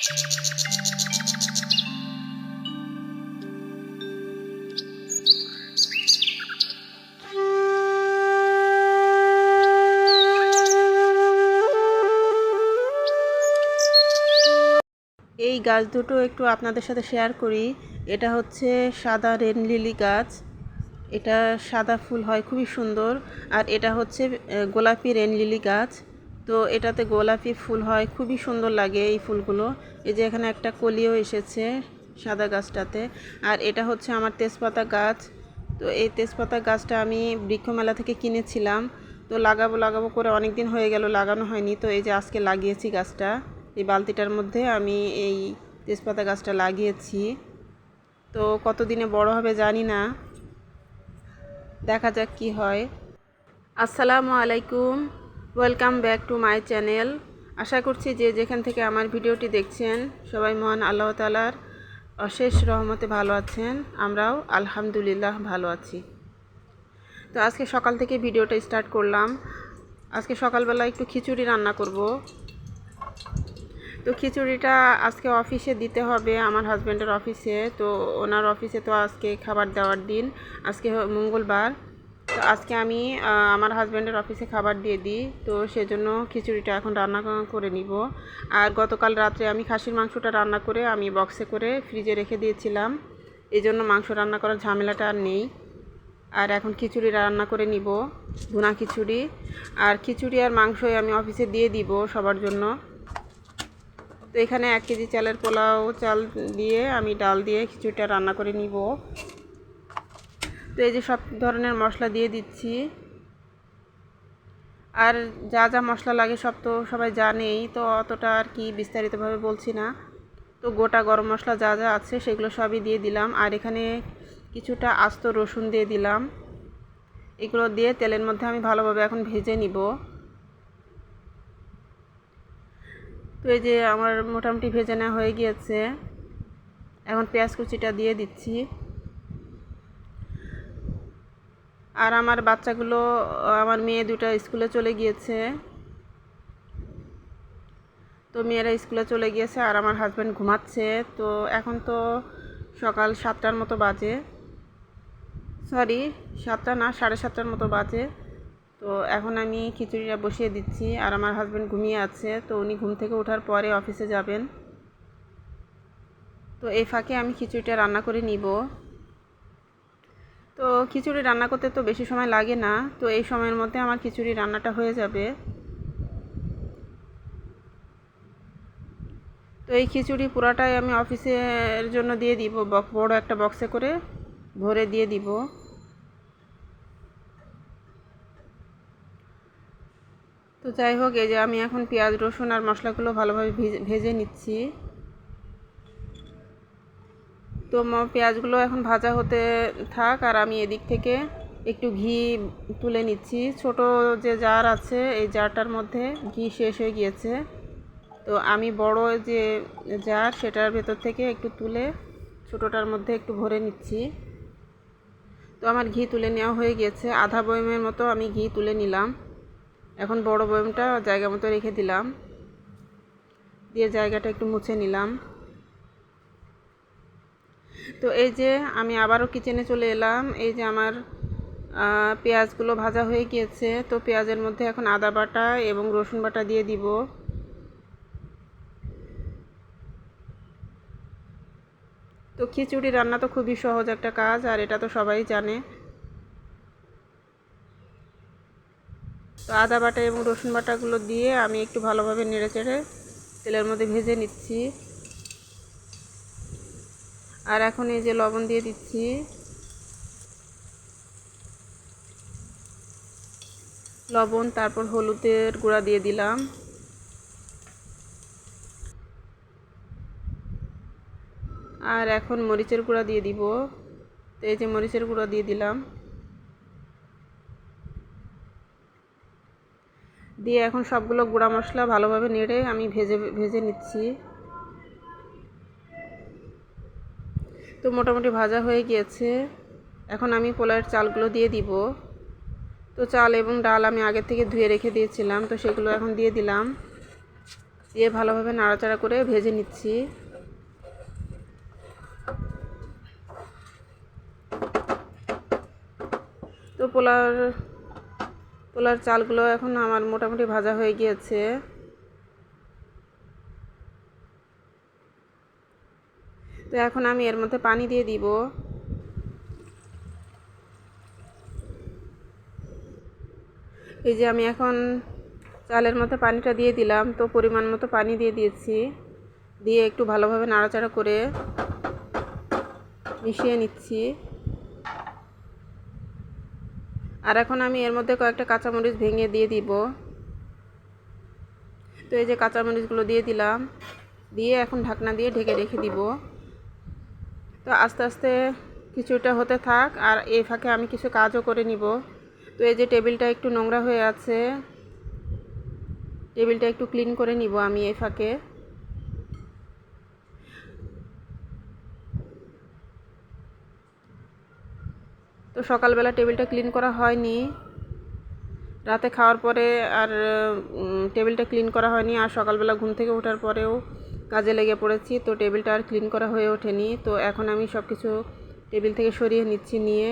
এই গাছ দুটো একটু আপনাদের সাথে শেয়ার করি। এটা হচ্ছে সাদা রেন লিলি গাছ, এটা সাদা ফুল হয় খুবই সুন্দর। আর এটা হচ্ছে গোলাপি রেন লিলি গাছ, তো এটাতে গোলাপি ফুল হয় খুবই সুন্দর লাগে এই ফুলগুলো। এই যে এখানে একটা কলিও এসেছে সাদা গাছটাতে। আর এটা হচ্ছে আমার তেজপাতা গাছ। তো এই তেজপাতা গাছটা আমি বৃক্ষমেলা থেকে কিনেছিলাম। তো লাগাবো করে অনেক দিন হয়ে গেল, লাগানো হয়নি। তো এই যে আজকে লাগিয়েছি গাছটা, এই বালতিটার মধ্যে আমি এই তেজপাতা গাছটা লাগিয়েছি। তো কতদিনে বড় হবে জানি না, দেখা যাক কি হয়। আসসালামু আলাইকুম, welcome back to my channel. আশা করছি যে যেখান থেকে আমার ভিডিওটি দেখছেন সবাই মহান আল্লাহ তাআলার অশেষ রহমতে ভালো আছেন। আমরাও আলহামদুলিল্লাহ ভালো আছি। তো আজকে সকাল থেকে ভিডিওটা স্টার্ট করলাম। আজকে সকালবেলা একটু খিচুড়ি রান্না করব। তো খিচুড়িটা আজকে অফিসে দিতে হবে, আমার হাজব্যান্ডের অফিসে। তো ওনার অফিসে তো আজকে খাবার দেওয়ার দিন, আজকে মঙ্গলবার। তো আজকে আমি আমার হাজব্যান্ডের অফিসে খাবার দিয়ে দিই, তো সেজন্য খিচুড়িটা এখন রান্না করে নিব। আর গতকাল রাত্রে আমি খাসির মাংসটা রান্না করে আমি বক্সে করে ফ্রিজে রেখে দিয়েছিলাম, এই জন্য মাংস রান্না করার ঝামেলাটা আর নেই। আর এখন খিচুড়ি রান্না করে নিব, ভুনা খিচুড়ি। আর খিচুড়ি আর মাংসই আমি অফিসে দিয়ে দিব সবার জন্য। তো এখানে 1 কেজি চালের পোলাও চাল দিয়ে আমি ডাল দিয়ে খিচুড়িটা রান্না করে নিব। তো এই যে সব ধরনের মশলা দিয়ে দিচ্ছি। আর যা যা মশলা লাগে সব তো সবাই জানেই, তো অতটা আর কি বিস্তারিতভাবে বলছি না। তো গোটা গরম মশলা যা যা আছে সেগুলো সবই দিয়ে দিলাম। আর এখানে কিছুটা আস্ত রসুন দিয়ে দিলাম। এগুলো দিয়ে তেলের মধ্যে আমি ভালোভাবে এখন ভেজে নিব। তো এই যে আমার মোটামুটি ভেজে নেওয়া হয়ে গিয়েছে। এখন পেঁয়াজ কুচিটা দিয়ে দিচ্ছি। আর আমার বাচ্চাগুলো, আমার মেয়ে দুটো স্কুলে চলে গিয়েছে। তো মেয়েরা স্কুলে চলে গিয়েছে আর আমার হাজব্যান্ড ঘুমাচ্ছে। তো এখন তো সকাল 7টার মতো বাজে, সরি 7টা না, 7:30টার মতো বাজে। তো এখন আমি খিচুড়িটা বসিয়ে দিচ্ছি। আর আমার হাজব্যান্ড ঘুমিয়ে আছে, তো উনি ঘুম থেকে ওঠার পরে অফিসে যাবেন। তো এই ফাঁকে আমি খিচুড়িটা রান্না করে নিব। তো খিচুড়ি রান্না করতে তো বেশি সময় লাগে না, তো এই সময়ের মধ্যে আমার খিচুড়ি রান্নাটা হয়ে যাবে। তো এই খিচুড়ি পুরাটাই আমি অফিসের জন্য দিয়ে দিব, বড় একটা বক্সে করে ভরে দিয়ে দিব। তো যাই হোক, এই যে আমি এখন পেঁয়াজ রসুন আর মশলাগুলো ভালোভাবে ভেজে নিচ্ছি। তো পেঁয়াজগুলো এখন ভাজা হতে থাক, আর আমি এদিক থেকে একটু ঘি তুলে নিচ্ছি। ছোট যে জার আছে এই জারটার মধ্যে ঘি শেষ হয়ে গিয়েছে, তো আমি বড় যে জার সেটার ভেতর থেকে একটু তুলে ছোটোটার মধ্যে একটু ভরে নিচ্ছি। তো আমার ঘি তুলে নেওয়া হয়ে গিয়েছে, আধা বয়মের মতো আমি ঘি তুলে নিলাম। এখন বড় বয়মটা জায়গা মতো রেখে দিলাম, দিয়ে জায়গাটা একটু মুছে নিলাম। তো এই যে আমি আবারও কিচেনে চলে এলাম। এই যে আমার পেঁয়াজগুলো ভাজা হয়ে গিয়েছে। তো পেঁয়াজের মধ্যে এখন আদা বাটা এবং রসুন বাটা দিয়ে দিব। তো খিচুড়ি রান্না তো খুবই সহজ একটা কাজ, আর এটা তো সবাই জানে। তো আদা বাটা এবং রসুন বাটাগুলো দিয়ে আমি একটু ভালোভাবে নেড়েচেড়ে তেলের মধ্যে ভেজে নিচ্ছি। আর এখন এই যে লবণ দিয়ে দিচ্ছি। লবণ, তারপর হলুদের গুঁড়া দিয়ে দিলাম। আর এখন মরিচের গুঁড়া দিয়ে দিব। তো এই যে মরিচের গুঁড়া দিয়ে দিলাম, দিয়ে এখন সবগুলো গুঁড়া মশলা ভালোভাবে নেড়ে আমি ভেজে নিচ্ছি। তো মোটামুটি ভাজা হয়ে গিয়েছে। এখন আমি পোলাওয়ের চালগুলো দিয়ে দিব। তো চাল এবং ডাল আমি আগে থেকে ধুয়ে রেখে দিয়েছিলাম, তো সেগুলো এখন দিয়ে দিলাম। দিয়ে ভালোভাবে নাড়াচাড়া করে ভেজে নিচ্ছি। তো পোলার চালগুলো এখন আমার মোটামুটি ভাজা হয়ে গিয়েছে। তো এখন আমি এর মধ্যে পানি দিয়ে দিব। এই যে আমি এখন চালের মধ্যে পানিটা দিয়ে দিলাম। তো পরিমাণ মতো পানি দিয়ে দিয়েছি, দিয়ে একটু ভালোভাবে নাড়াচাড়া করে মিশিয়ে নিচ্ছি। আর এখন আমি এর মধ্যে কয়েকটা কাঁচামরিচ ভেঙে দিয়ে দিব। তো এই যে কাঁচামরিচগুলো দিয়ে দিলাম, দিয়ে এখন ঢাকনা দিয়ে ঢেকে রেখে দিব। তো আস্তে আস্তে কিছুটা হতে থাক, আর এই ফাঁকে আমি কিছু কাজও করে নিব। তো এই যে টেবিলটা একটু নোংরা হয়ে আছে, টেবিলটা একটু ক্লিন করে নিব আমি এই ফাঁকে। তো সকালবেলা টেবিলটা ক্লিন করা হয়নি, রাতে খাওয়ার পরে আর টেবিলটা ক্লিন করা হয়নি। আর সকালবেলা ঘুম থেকে ওঠার পরেও কাজে লেগে পড়েছি, তো টেবিলটা আর ক্লিন করা হয়ে ওঠেনি। তো এখন আমি সব কিছু টেবিল থেকে সরিয়ে নিচ্ছি, নিয়ে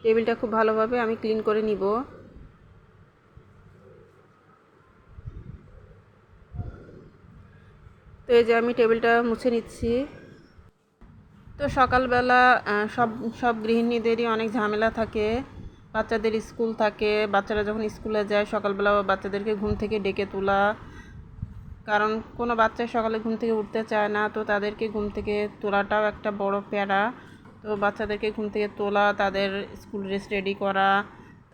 টেবিলটা খুব ভালোভাবে আমি ক্লিন করে নিব। তো এই যে আমি টেবিলটা মুছে নিচ্ছি। তো সকালবেলা সব সব গৃহিণীদেরই অনেক ঝামেলা থাকে, বাচ্চাদের স্কুল থাকে, বাচ্চারা যখন স্কুলে যায় সকালবেলা বাচ্চাদেরকে ঘুম থেকে ডেকে তোলা, কারণ কোনো বাচ্চা সকালে ঘুম থেকে উঠতে চায় না, তো তাদেরকে ঘুম থেকে তোলাটাও একটা বড় প্যারা। তো বাচ্চাদেরকে ঘুম থেকে তোলা, তাদের স্কুল ড্রেস রেডি করা,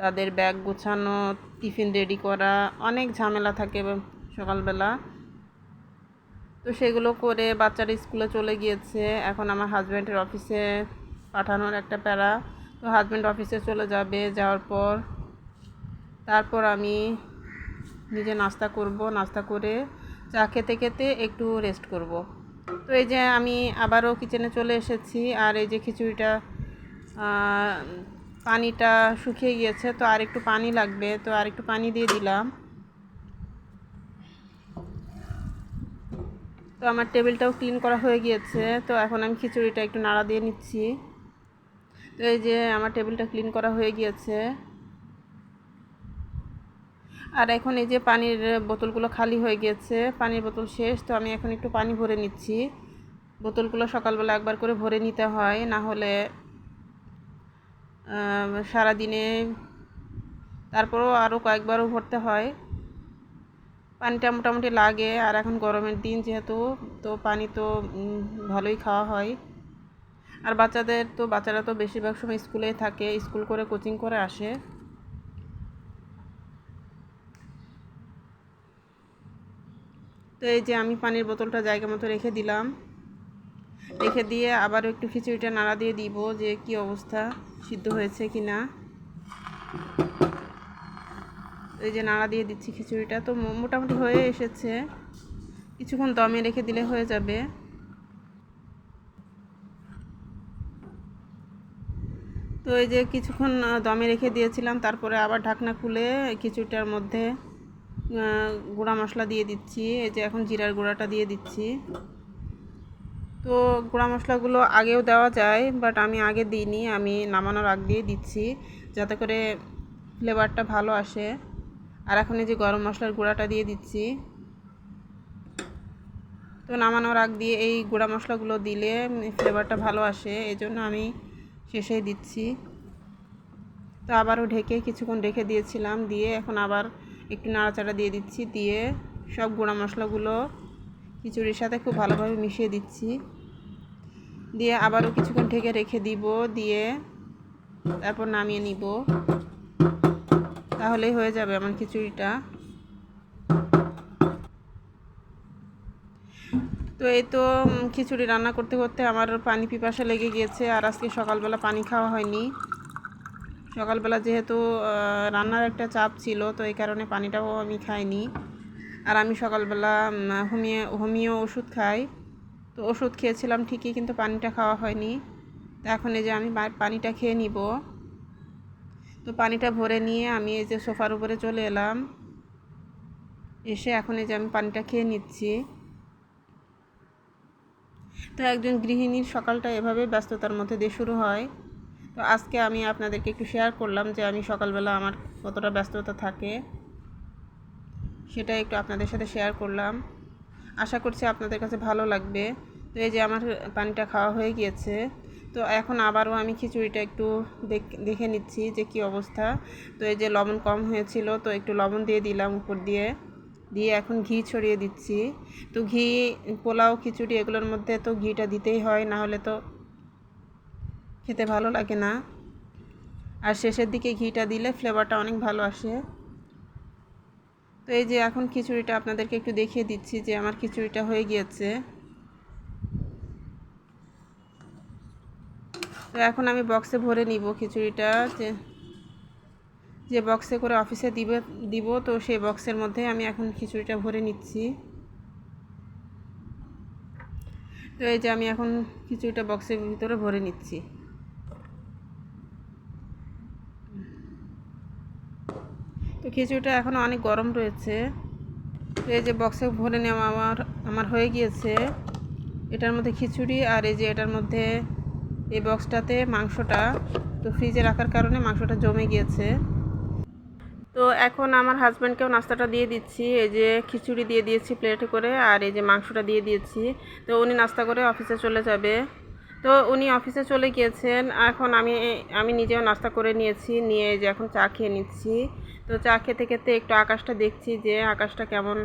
তাদের ব্যাগ গোছানো, টিফিন রেডি করা, অনেক ঝামেলা থাকে সকালবেলা। তো সেগুলো করে বাচ্চারা স্কুলে চলে গিয়েছে, এখন আমার হাজব্যান্ডের অফিসে পাঠানোর একটা প্যারা। তো হাজব্যান্ড অফিসে চলে যাবে, যাওয়ার পর তারপর আমি নিজে নাস্তা করব, নাস্তা করে চা খেতে খেতে একটু রেস্ট করব। তো এই যে আমি আবারও কিচেনে চলে এসেছি, আর এই যে খিচুড়িটা পানিটা শুকিয়ে গিয়েছে, তো আর একটু পানি লাগবে, তো আর একটু পানি দিয়ে দিলাম। তো আমার টেবিলটাও ক্লিন করা হয়ে গিয়েছে, তো এখন আমি খিচুড়িটা একটু নাড়া দিয়ে নিচ্ছি। তো এই যে আমার টেবিলটা ক্লিন করা হয়ে গিয়েছে। আর এখন এই যে পানির বোতলগুলো খালি হয়ে গিয়েছে, পানির বোতল শেষ, তো আমি এখন একটু পানি ভরে নিচ্ছি। বোতলগুলো সকালবেলা একবার করে ভরে নিতে হয়, না হলে সারাদিনে তারপরও আরও কয়েকবারও ভরতে হয়। পানিটা মোটামুটি লাগে, আর এখন গরমের দিন যেহেতু, তো পানি তো ভালোই খাওয়া হয়। আর বাচ্চারা তো বেশিরভাগ সময় স্কুলেই থাকে, স্কুল করে কোচিং করে আসে। তো এই যে আমি পানির বোতলটা জায়গা মতো রেখে দিলাম, রেখে দিয়ে আবারও একটু খিচুড়িটা নাড়া দিয়ে দিব, যে কি অবস্থা, সিদ্ধ হয়েছে কি না। এই যে নাড়া দিয়ে দিচ্ছি খিচুড়িটা, তো মোটামুটি হয়ে এসেছে, কিছুক্ষণ দমে রেখে দিলে হয়ে যাবে। তো এই যে কিছুক্ষণ দমে রেখে দিয়েছিলাম, তারপরে আবার ঢাকনা খুলে খিচুড়িটার মধ্যে গুঁড়া মশলা দিয়ে দিচ্ছি। এই যে এখন জিরার গুঁড়াটা দিয়ে দিচ্ছি। তো গুঁড়া মশলাগুলো আগেও দেওয়া যায়, বাট আমি আগে দিইনি, আমি নামানোর আগ দিয়ে দিচ্ছি যাতে করে ফ্লেভারটা ভালো আসে। আর এখন এই যে গরম মশলার গুঁড়াটা দিয়ে দিচ্ছি। তো নামানোর আগ দিয়ে এই গুঁড়া মশলাগুলো দিলে ফ্লেভারটা ভালো আসে, এই জন্য আমি শেষেই দিচ্ছি। তো আবারও ঢেকে কিছুক্ষণ রেখে দিয়েছিলাম, দিয়ে এখন আবার একটু নাড়াচাড়া দিয়ে দিচ্ছি, দিয়ে সব গুঁড়া মশলাগুলো খিচুড়ির সাথে খুব ভালোভাবে মিশিয়ে দিচ্ছি, দিয়ে আবারও কিছুক্ষণ ঢেকে রেখে দিব, দিয়ে তারপর নামিয়ে নিব, তাহলেই হয়ে যাবে আমার খিচুড়িটা। তো এই তো খিচুড়ি রান্না করতে করতে আমার পানি পিপাসা লেগে গিয়েছে, আর আজকে সকালবেলা পানি খাওয়া হয়নি। সকালবেলা যেহেতু রান্নার একটা চাপ ছিল, তো এই কারণে পানিটাও আমি খাইনি। আর আমি সকালবেলা হোমিও ওষুধ খাই, তো ওষুধ খেয়েছিলাম ঠিকই, কিন্তু পানিটা খাওয়া হয়নি। তো এখন এই যে আমি পানিটা খেয়ে নিব। তো পানিটা ভরে নিয়ে আমি এই যে সোফার উপরে চলে এলাম। এসে এখন এই যে আমি পানিটা খেয়ে নিচ্ছি। তো একজন গৃহিণীর সকালটা এভাবে ব্যস্ততার মধ্যে দিয়ে শুরু হয়। তো আজকে আমি আপনাদেরকে একটু শেয়ার করলাম যে আমি সকালবেলা আমার কতটা ব্যস্ততা থাকে, সেটা একটু আপনাদের সাথে শেয়ার করলাম। আশা করছি আপনাদের কাছে ভালো লাগবে। তো এই যে আমার পানিটা খাওয়া হয়ে গিয়েছে। তো এখন আবারও আমি খিচুড়িটা একটু দেখে নিচ্ছি যে কী অবস্থা। তো এই যে লবণ কম হয়েছিল, তো একটু লবণ দিয়ে দিলাম উপর দিয়ে এখন ঘি ছড়িয়ে দিচ্ছি। তো ঘি, পোলাও, খিচুড়ি এগুলোর মধ্যে তো ঘিটা দিতেই হয়, না হলে তো খেতে ভালো লাগে না। আর শেষের দিকে ঘিটা দিলে ফ্লেভারটা অনেক ভালো আসে। তো এই যে এখন খিচুড়িটা আপনাদেরকে একটু দেখিয়ে দিচ্ছি যে আমার খিচুড়িটা হয়ে গিয়েছে। তো এখন আমি বক্সে ভরে নিব খিচুড়িটা, যে যে বক্সে করে অফিসে দিব তো সেই বক্সের মধ্যে আমি এখন খিচুড়িটা ভরে নিচ্ছি। তো এই যে আমি এখন খিচুড়িটা বক্সের ভিতরে ভরে নিচ্ছি। তো খিচুড়িটা এখনও অনেক গরম রয়েছে। তো এই যে বক্সে ভরে নেওয়া আমার হয়ে গিয়েছে। এটার মধ্যে খিচুড়ি, আর এই যে এটার মধ্যে এই বক্সটাতে মাংসটা। তো ফ্রিজে রাখার কারণে মাংসটা জমে গিয়েছে। তো এখন আমার হাজব্যান্ডকেও নাস্তাটা দিয়ে দিচ্ছি। এই যে খিচুড়ি দিয়ে দিয়েছি প্লেটে করে, আর এই যে মাংসটা দিয়ে দিয়েছি। তো উনি নাস্তা করে অফিসে চলে যাবে। তো উনি অফিসে চলে গিয়েছেন। এখন আমি নিজেও নাস্তা করে নিয়েছি, নিয়ে যে এখন চা খেয়ে নিচ্ছি। তো চা খেতে খেতে একটু আকাশটা দেখছি যে আকাশটা কেমন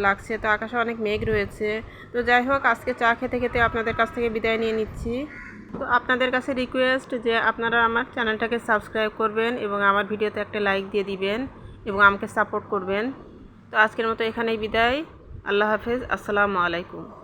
লাগছে। তো আকাশে অনেক মেঘ রয়েছে। তো যাই হোক, আজকে চা খেতে খেতে আপনাদের কাছ থেকে বিদায় নিয়ে নিচ্ছি। তো আপনাদের কাছে রিকোয়েস্ট যে আপনারা আমার চ্যানেলটাকে সাবস্ক্রাইব করবেন এবং আমার ভিডিওতে একটা লাইক দিয়ে দিবেন এবং আমাকে সাপোর্ট করবেন। তো আজকের মতো এখানেই বিদায়। আল্লাহ হাফেজ। আসসালামু আলাইকুম।